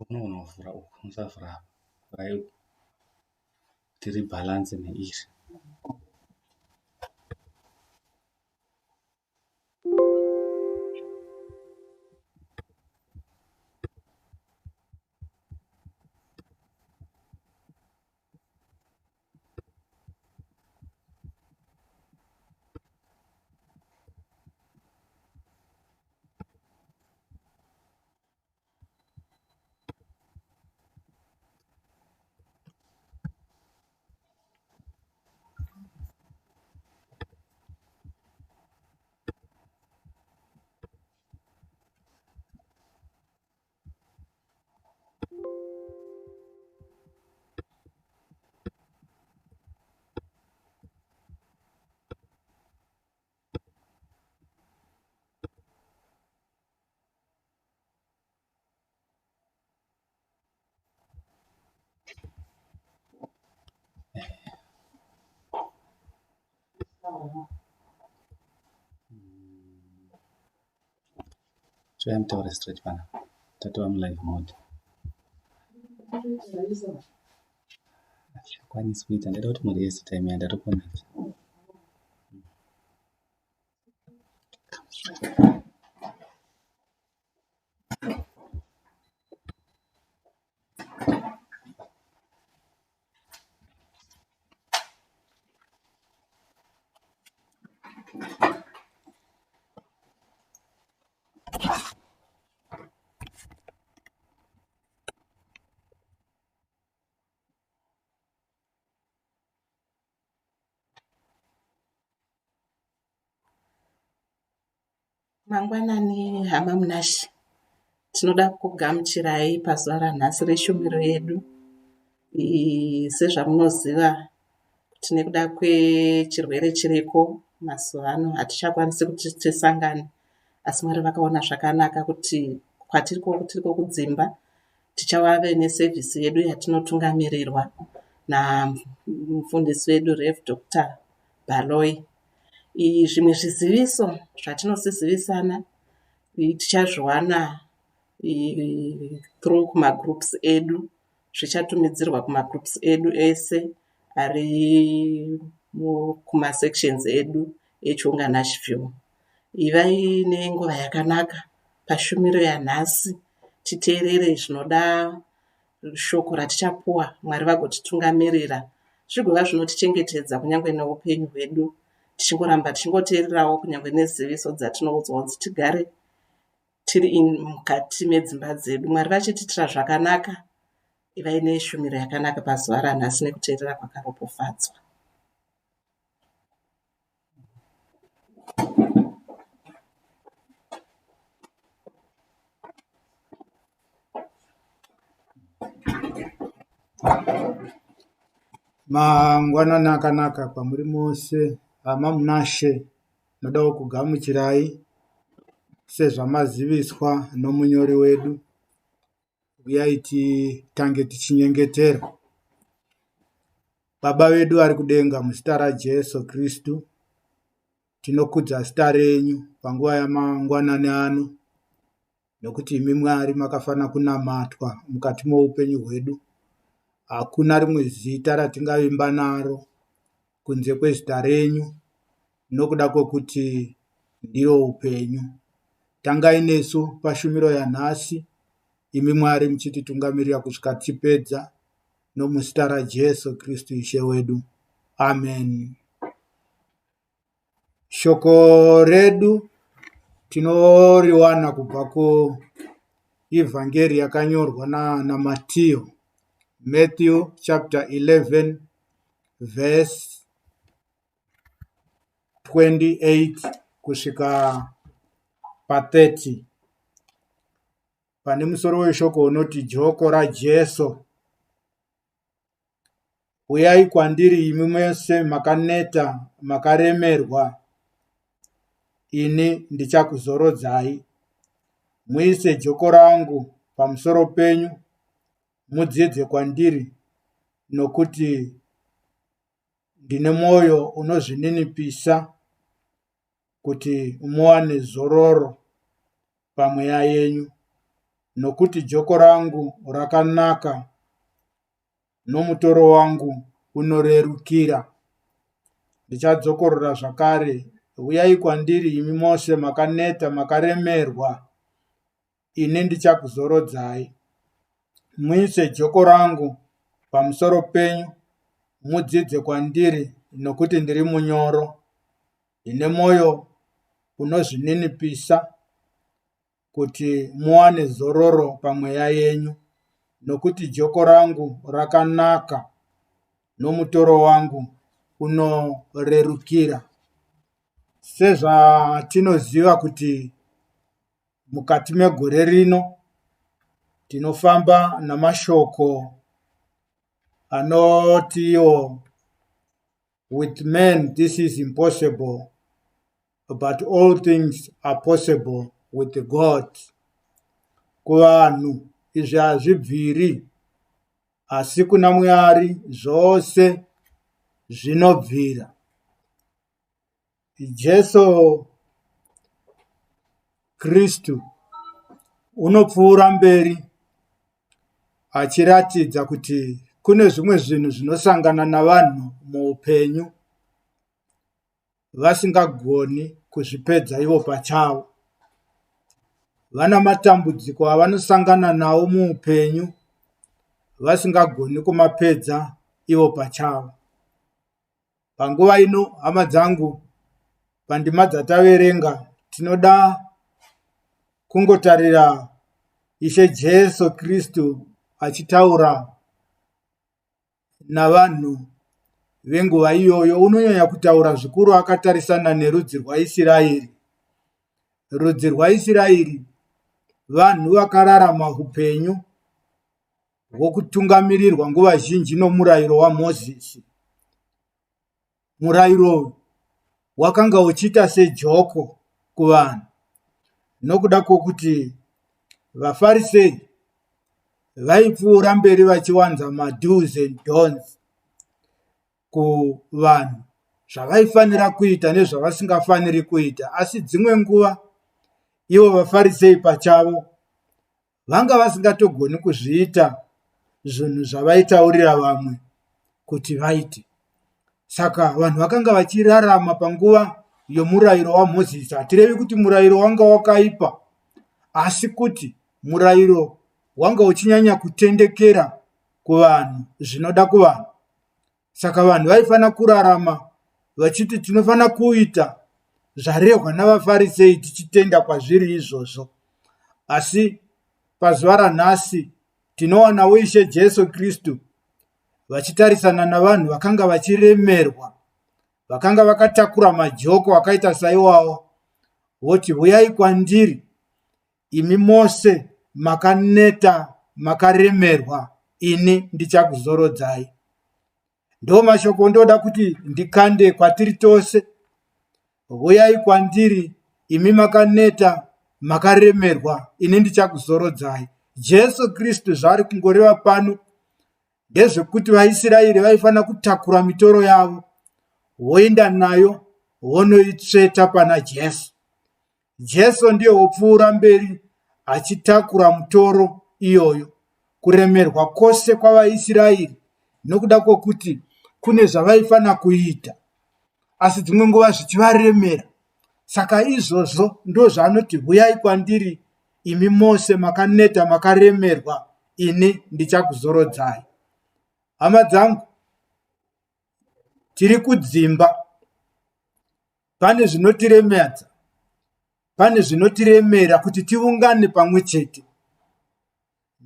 unovhura uku musavhura vhurai uku kuti ribhalanse neizvi. Mtaure straight pana tatova mulive mode. Kwanisi kuita ndada kuti murese time yandatoconnect. Mangwanani hama Munashi, tinoda kugamuchirai pazuva ranhasi reshumiro yedu. Sezvamunoziva kuti nekuda kwechirwere chiriko mazuva ano hatichakwanisi kuti tisangane, asi Mwari vakaona zvakanaka kuti kwatiriko kudzimba tichave nesevhisi yedu yatinotungamirirwa namufundisi wedu Rev Dr. Baloyi. Zvimwe zviziviso zvatinozivisana tichazviwana through kumagroups edu, zvichatumidzirwa kumagroups edu ese ari kumasections edu eChonga Nashville. Ivai nenguva yakanaka pashumiro yanhasi, titeerere zvinoda shoko ratichapuwa, Mwari vagotitungamirira zvigova zvinotichengetedza kunyange neupenyu hwedu, tichingoramba tichingoteererawo kunyange neziviso dzatinoudzwa kuti tigare tiri mukati medzimba dzedu. Mwari vachitiitira zvakanaka. Ivai neshumiro yakanaka pazuva ranhasi nekuteerera kwakaropofadzwa. Mangwanani akanaka kwamuri mose. Hama Munashe, nodawo kugamuchirai sezvamaziviswa nomunyori wedu. Uyai titange tichinyengetera. Baba vedu ari kudenga, muzita raJesu Kristu, tinokudza zita renyu panguva yamangwanani ano, nokuti imi Mwari makafana kunamatwa mukati moupenyu hwedu. Hakuna rimwe zita ratingavimba naro kunze kwezita renyu, nokuda kwokuti ndiro upenyu. Tangai nesu pashumiro yanhasi, imi Mwari muchititungamirira kusvika tichipedza, nomuzita raJesu Kristu Ishe wedu. Amen. Shoko redu tinoriwana kubva kuevhangeri yakanyorwa naMatiyo, Matthew chapter 11 verse 28 kusvika pa30. Pane musoro weshoko unoti joko raJesu. Uyai kwandiri imi mose makaneta makaremerwa, ini ndichakuzorodzai. Muise joko rangu pamusoro penyu, mudzidze kwandiri, nokuti ndine mwoyo unozvininipisa, kuti muwane zororo. pamweya yenyu, nokuti joko rangu rakanaka nomutoro wangu unorerukira. Ndichadzokorora zvakare. Uyai kwandiri imi mose makaneta makaremerwa, ini ndichakuzorodzai. Muise joko rangu pamusoro penyu, mudzidze kwandiri, nokuti ndiri munyoro, ine mwoyo unozvininipisa, kuti muwane zororo pamweya yenyu, nokuti joko rangu rakanaka nomutoro wangu unorerukira. Sezvatinoziva kuti mukati megore rino tinofamba namashoko anotiwo, with men this is impossible, but all things are possible with God. Kuvanhu izvi hazvibviri, asi kuna Mwari zvose zvinobvira. Jesu Kristu unopfuura mberi achiratidza kuti kune zvimwe zvinhu zvinosangana navanhu muupenyu vasingagoni kuzvipedza ivo pachavo. Vana matambudziko avanosangana nawo muupenyu vasingagoni kumapedza ivo pachavo. Panguva ino, hama dzangu, pandima dzataverenga, tinoda kungotarira Ishe Jesu Kristu achitaura navanhu venguva iyoyo. Unonyanya kutaura zvikuru akatarisana nerudzi rwaIsiraeri. Rudzi rwaIsiraeri vanhu vakararama upenyu hwokutungamirirwa nguva zhinji nomurayiro waMozisi. Murayiro wakanga uchiita sejoko kuvanhu, nokuda kwokuti vaFarisei vaipfuura mberi vachiwanza mado's and don'ts kuvanhu, zvavaifanira kuita nezvavasingafaniri kuita. Asi dzimwe nguva ivo vaFarisei pachavo vanga vasingatogoni kuzviita zvinhu zvavaitaurira vamwe kuti vaite. Saka vanhu vakanga vachirarama panguva yomurayiro waMozisi. Hatirevi kuti murayiro wanga wakaipa, asi kuti murayiro wanga uchinyanya kutendekera kuvanhu zvinoda kuvanhu. Saka vanhu vaifanira kurarama vachiti tinofanira kuita zvarehwa navaFarisei tichitenda kwazviri izvozvo. Asi pazuva ranhasi tinowana Ishe Jesu Kristu vachitarisana navanhu vakanga vachiremerwa, vakanga vakatakura majoko akaita saiwawo, voti uyai kwandiri imi mose makaneta makaremerwa, ini ndichakuzorodzai. Ndo mashoko ndoda kuti ndikande kwatiri tose. Uyai kwandiri imi makaneta makaremerwa, ini ndichakuzorodzai. Jesu Kristu zvaari kungoreva pano ndezvekuti vaIsraeri vaifanira kutakura mitoro yavo voenda nayo vonoitsveta pana Jesu. Jesu ndiye wopfuura mberi achitakura mutoro iyoyo, kuremerwa kwose kwavaIsraeri nokuda kwokuti kune zvavaifanira kuita asi dzimwe nguva zvichivaremera. Saka izvozvo ndo zvaanoti uyai kwandiri imi mose makaneta makaremerwa, ini ndichakuzorodzai. Hama dzangu, tiri kudzimba, pane zvinotiremedza, pane zvinotiremera kuti tiungane pamwe chete.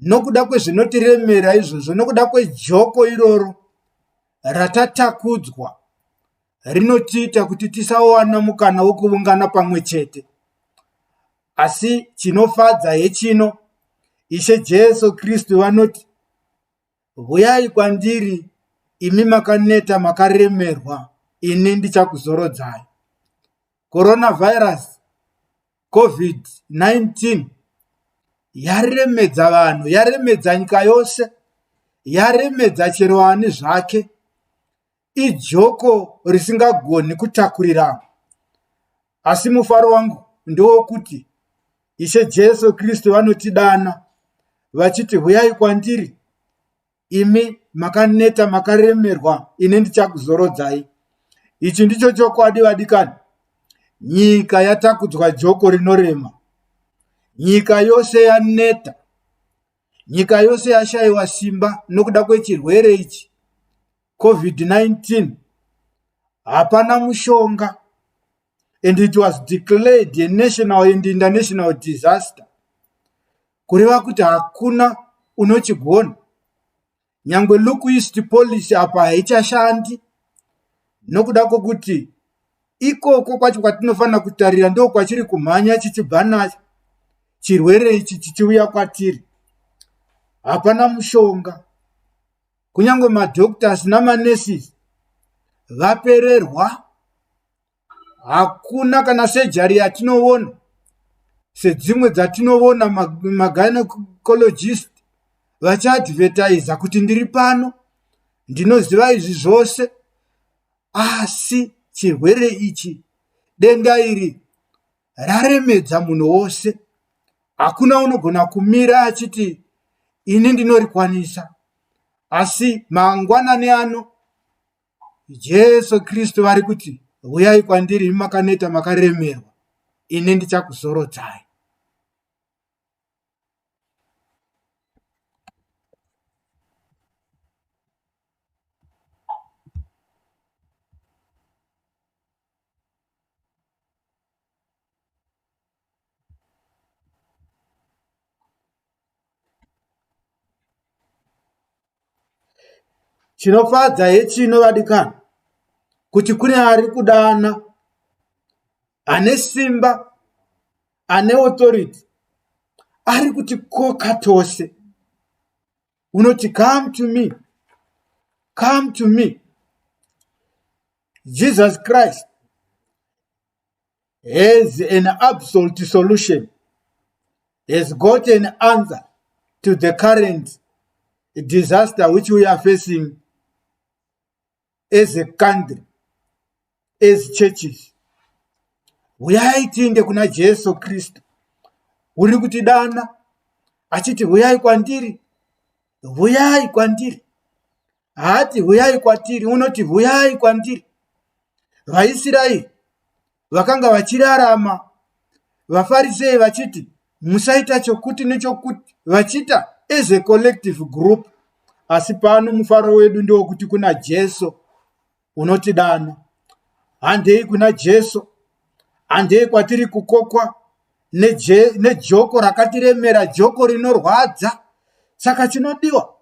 Nokuda kwezvinotiremera izvozvo, nokuda kwejoko iroro ratatakudzwa, rinotiita kuti tisawana mukana wokuungana pamwe chete. Asi chinofadza hechino, Ishe Jesu Kristu vanoti uyai kwandiri imi makaneta makaremerwa, ini ndichakuzorodzai. Coronavirus, COVID-19 yaremedza vanhu, yaremedza nyika yose, yaremedza chero ani zvake. Ijoko risingagoni kutakurirana. Asi mufaro wangu ndewokuti Ishe Jesu Kristu vanotidana vachiti, huyai kwandiri imi makaneta makaremerwa, ine ndichakuzorodzai. Ichi ndicho chokwadi vadikani. Nyika yatakudzwa joko rinorema, nyika yose yaneta, nyika yose yashayiwa simba nokuda kwechirwere ichi COVID-19. Hapana mushonga, and it was declared a national and international disaster. Kureva kuti hakuna unochigona. Nyangwe look east policy apa haichashandi nokuda kwokuti ikoko kwacho kwatinofanira kutarira ndo kwachiri kumhanya chichibva nacho chirwere ichi chichiuya kwatiri. Hapana mushonga. Kunyangwe madoctors namanurses vapererwa. Hakuna kana surgery yatinoona sedzimwe dzatinoona maganecologist vachiadvertisa kuti ndiri pano, ndinoziva izvi zvose. Asi chirwere ichi, denda iri raremedza munhu wose. Hakuna unogona kumira achiti ini ndinorikwanisa. Asi mangwanani ano Jesu Kristu vari kuti, huyai kwandiri makaneta makaremerwa, ine ndichakuzorodzai. Chinofadza hechino vadikana, kuti kune ari kudana, ane simba, ane authority, ari kuti koka tose. Unoti, come to me, come to me. Jesus Christ has an absolute solution, has got an answer to the current disaster which we are facing as a country, as churches. Huyai tiende kuna Jesu Kristu. Uri kutidana achiti huyai kwandiri, huyai kwandiri. Haati huyai kwatiri, unoti huyai kwandiri. VaIsraeri vakanga vachirarama, vaFarisei vachiti musaita chokuti nechokuti, vachita as a collective group. Asi pano mufaro wedu ndio kuti kuna Jesu unotidana. Handei kuna Jesu, handei kwatiri kukokwa nejoko rakatiremera, joko rinorwadza. Saka chinodiwa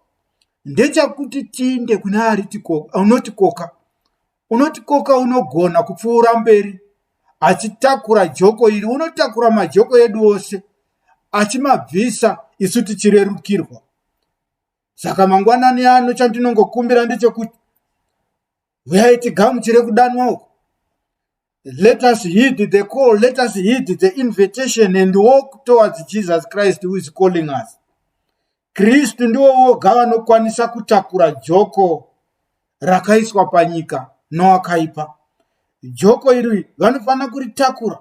ndechakuti tiinde kuna ari unotikoka. Unotikoka unogona kupfuura mberi achitakura joko iri. Unotakura majoko edu ose achimabvisa isu tichirerukirwa. Saka mangwanani ano chandinongokumbira ndechekuti huyai tigamuchire kudanwa uko. Let us heed the call, let us heed the invitation and walk towards Jesus Christ who is calling us. Kristu ndiwo woga vanokwanisa kutakura joko rakaiswa panyika noakaipa. Joko iri vanofana kuritakura.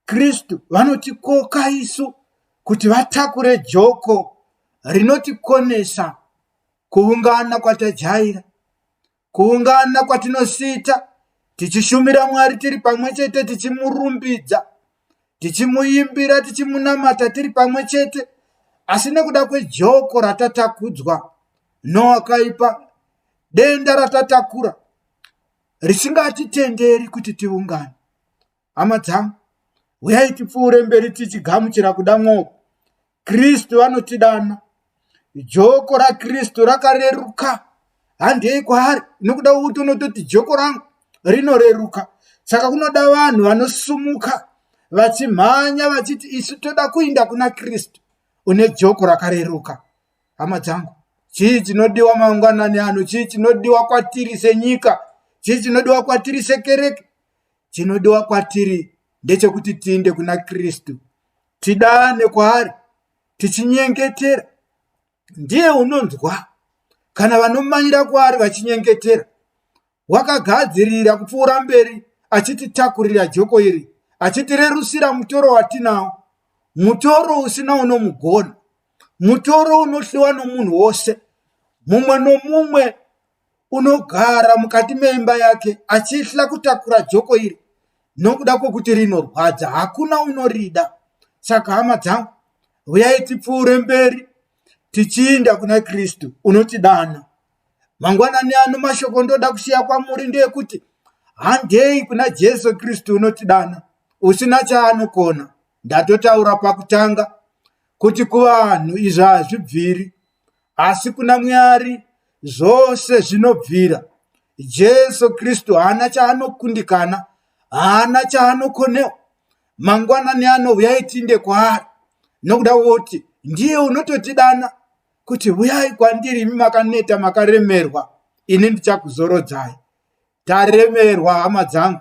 Kristu vanotikoka isu kuti vatakure joko rinotikonesa kuungana kwatajaira, kuungana kwatinosita tichishumira Mwari tiri pamwe chete, tichimurumbidza, tichimuimbira, tichimunamata tiri pamwe chete. Asi nekuda kwejoko ratatakudzwa noakaipa, denda ratatakura risingatitenderi kuti tiungane. Hama dzangu, huyai tipfuure mberi tichigamuchira kuda mwoko. Kristu anotidana. Joko raKristu rakareruka. Handei kwaari nokuda kuti unototi joko rangu rinoreruka. Saka kunoda vanhu vanosumuka vachimhanya vachiti isu toda kuinda kuna Kristu une joko rakareruka. Hama dzangu, chii chinodiwa mangwanani ano? Chii chinodiwa kwatiri senyika? Chii chinodiwa kwatiri sekereke? Chinodiwa kwatiri ndechekuti tiinde kuna Kristu, tidane kwaari, tichinyengetera. Ndiye unonzwa kana vanomanyira kwaari vachinyengetera. Wakagadzirira kupfuura mberi achititakurira joko iri, achitirerusira mutoro watinawo. mutoro usina unomugona, mutoro unohliwa nomunhu wose, mumwe nomumwe unogara mukati meimba yake achihla kutakura joko iri nokuda kwokuti rinorwadza, hakuna unorida. Saka hama dzangu, uyai tipfuure mberi tichiinda kuna Kristu unotidana. Mangwanani ano mashoko ndoda kushiya kwamuri ndeyekuti handei kuna Jesu Kristu unotidana usina chaanokona. Ndatotaura pakutanga kuti kuvanhu izvi hazvibviri, asi kuna Mwari zvose zvinobvira. Jesu Kristu haana chaanokundikana, haana chaanokonewa. Mangwanani ano uyai tiinde kwaari, nokuda kwokuti ndiye unototidana kuti uyai kwandiri imi makaneta makaremerwa, ini ndichakuzorodzai. Taremerwa hama dzangu,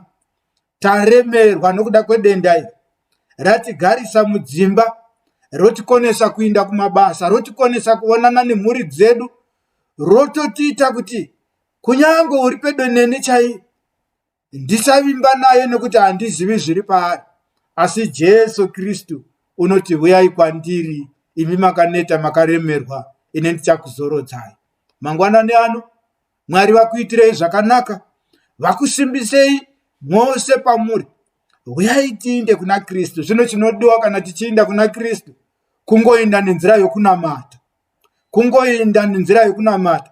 taremerwa nokuda kwedenda iri ratigarisa mudzimba, rotikonesa kuinda kumabasa, rotikonesa kuonana nemhuri dzedu, rototiita kuti kunyange uri pedo neni chaiye ndisavimba naye nokuti handizivi zviri paari. Asi Jesu Kristu unoti uyai kwandiri imi makaneta makaremerwa, ine ndichakuzorodzai. Mangwanani ano Mwari vakuitirei zvakanaka, vakusimbisei mose pamuri. Uyai tiinde kuna Kristu. Zvino chinodiwa kana tichiinda kuna Kristu kungoinda nenzira yokunamata, kungoinda nenzira yokunamata.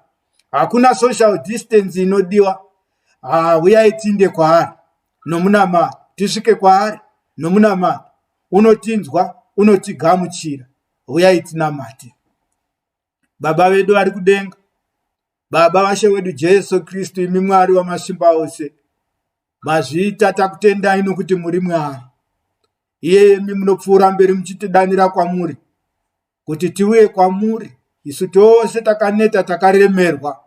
Hakuna social distance inodiwa. Uyai tiinde kwaari nomunamata, tisvike kwaari nomunamata. Unotinzwa, unotigamuchira. Uyai tinamate. Baba vedu vari kudenga, Baba vashe wedu Jesu Kristu, imi Mwari wamasimba ose, mazviita takutendai nokuti muri Mwari. Iyemi munopfuura mberi muchitidanira kwamuri kuti tiuye kwamuri, isu tose takaneta takaremerwa,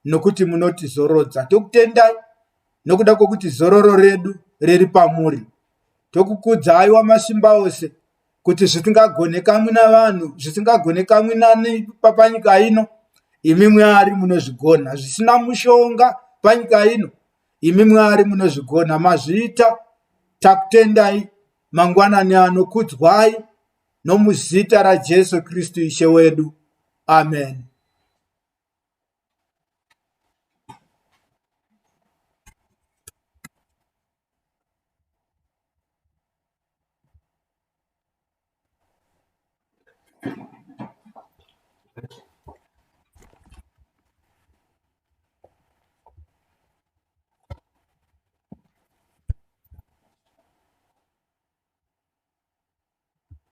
nokuti munotizorodza. Tokutendai nokuda kwokuti zororo redu riri pamuri. Tokukudzai wamasimba ose kuti zvisingagonekamwi navanhu, zvisingagonekamwi nani papanyika ino, imi Mwari munozvigona. Zvisina mushonga panyika ino, imi Mwari munozvigona. Mazviita takutendai. Mangwanani ano kudzwai nomuzita raJesu Kristu Ishe wedu. Amen.